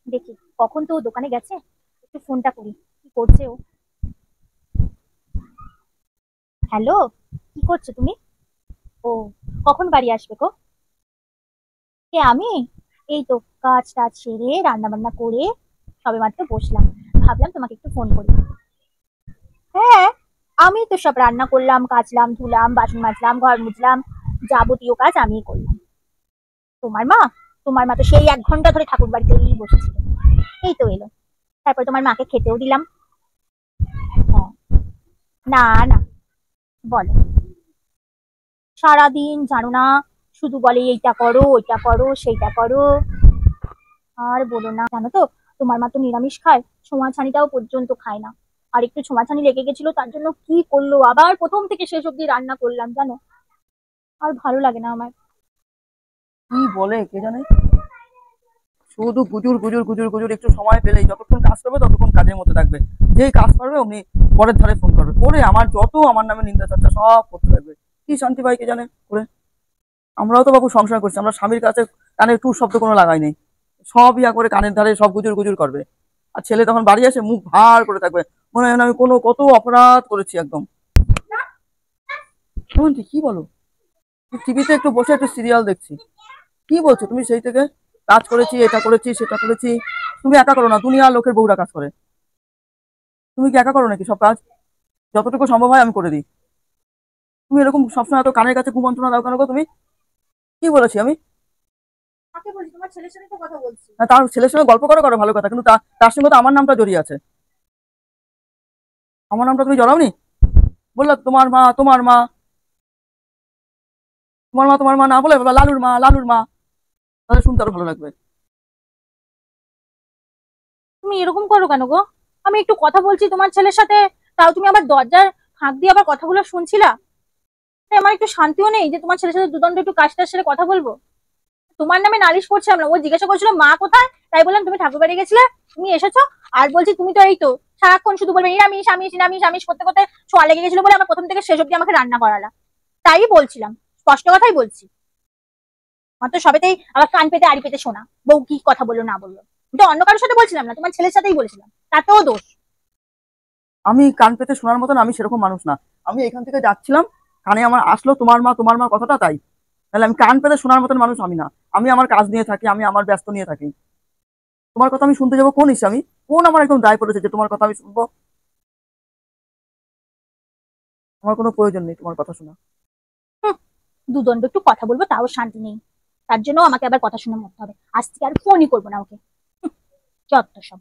দেখি কখন তো ও দোকানে গেছে, একটু ফোনটা করি। কি করছে ও? হ্যালো, কি করছো তুমি? ও, কখন বাড়ি আসবে গো? কে, আমি? এই তো কাজ টাজ সেরে রান্না বান্না করে সবেমাত্র বসলাম। ভাবলাম তোমাকে একটু ফোন করি। হ্যাঁ, আমি তো সব রান্না করলাম, কাচলাম, ধুলাম, বাসন মাজলাম, ঘর মুছলাম, যাবতীয় কাজ আমিই করলাম। তোমার মা? তোমার মা তো সেই 1 ঘন্টা ধরে ঠাকুর বাড়িতেই বসেছিল। এই তো এলো। তারপর তোমার মাকে খেতেও দিলাম। হ্যাঁ। না, না, বলো। সারাদিন জানো না, শুধু বলে এইটা করো, ওইটা করো, সেইটা করো। আর বলো না, জানো তো, তোমার মা তো নিরামিষ খায়, ছোঁয়াছানিটাও পর্যন্ত খায় না। আর একটু ছোঁয়াছানি লেগে গেছিল, তার জন্য কি করলো, আবার প্রথম থেকে শেষ অব্দি রান্না করলাম জানো। আর ভালো লাগে না আমার। কি বলে কে জানে, শুধু গুজুর গুজুর গুজুর গুজুর। একটু সময় পেলেই যতক্ষণ কাজ করবে ততক্ষণ কাজের মধ্যে থাকবে। যেই কাজ করবে অমনি পরের ধারে ফোন করবে করে আমার যত আমার নামে নিন্দা চর্চা সব করতে থাকবে। কি শান্তি পাই কে জানে করে। আমরাও তো বাবু সংসার করছি, আমরা স্বামীর কাছে কানে টু শব্দ কোনো লাগাই নেই। সব ইয়া করে কানের ধারে সব গুজুর গুজুর করবে। আর ছেলে তখন বাড়ি আসে মুখ ভার করে থাকবে, মনে হয় না আমি কোনো কত অপরাধ করেছি একদম। শুনছি কি বলো? টিভিতে একটু বসে একটু সিরিয়াল দেখছি। কি বলছো তুমি? সেই থেকে কাজ করেছি, এটা করেছি, সেটা করেছি। তুমি একা করো না, দুনিয়ার লোকের বউরা কাজ করে। তুমি কি একা করো নাকি সব কাজ? যতটুকু সম্ভব হয় আমি করে দিই। তুমি এরকম সবসময় এত কানের কাছে কুমন্ত্রণা দাও কেন গো তুমি? কি বলেছি আমি? কাকে বলছি? তোমার ছেলের সাথে তো কথা বলছি। না, তার ছেলের সঙ্গে গল্প করো করো ভালো কথা, কিন্তু তার সঙ্গে তো আমার নামটা জড়িয়ে আছে। আমার নামটা তুমি জড়াওনি? বললা তোমার মা, তোমার মা, তোমার মা, তোমার মা না বলে বলবা লালুর মা, লালুর মা। তাহলে শুনতে আরো ভালো লাগবে। তুমি এরকম করো কেন গো? আমি একটু কথা বলছি তোমার ছেলের সাথে, তাও তুমি আবার দরজার ফাঁক দিয়ে আবার কথাগুলো শুনছিলা। তাই আমার একটু শান্তিও নেই যে তোমার ছেলের সাথে দুদণ্ড একটু কাজটা সেরে কথা বলবো। তোমার নামে নালিশ করছিলাম না, ও জিজ্ঞাসা করছিল মা কোথায়, তাই বললাম তুমি ঠাকুর বাড়ি গেছিলে, তুমি এসেছো। আর বলছি তুমি তো এই তো সারাক্ষণ শুধু বলবে নিরামিষ আমিষ নিরামিষ আমিষ করতে করতে ছোঁয়া লেগে গেছিল বলে আমার প্রথম থেকে শেষ অব্দি আমাকে রান্না করালা। তাই বলছিলাম, স্পষ্ট কথাই বলছি। আমার তো সবেতেই আবার কান পেতে আড়ি পেতে শোনা, বউ কি কথা বললো না বললো। কিন্তু অন্য কারোর সাথে বলছিলাম না, তোমার ছেলের সাথেই বলছিলাম, তাতেও দোষ। আমি কান পেতে শোনার মতন আমি সেরকম মানুষ না। আমি এখান থেকে যাচ্ছিলাম, কানে আমার আসলো তোমার মা কথাটা, তাই। তাহলে আমি কান পেতে শোনার মতন মানুষ আমি না। আমি আমার কাজ নিয়ে থাকি, আমি আমার ব্যস্ত নিয়ে থাকি। তোমার কথা আমি শুনতে যাবো কোন হিসে? আমি কোন আমার একদম দায় পড়েছে যে তোমার কথা আমি শুনবো? আমার কোনো প্রয়োজন নেই তোমার কথা শোনা। হুঁ, দুদণ্ড একটু কথা বলবো তাও শান্তি নেই, তার জন্য আমাকে আবার কথা শুনে মরতে হবে। আজ থেকে আর ফোনই করবো না ওকে। যত সব।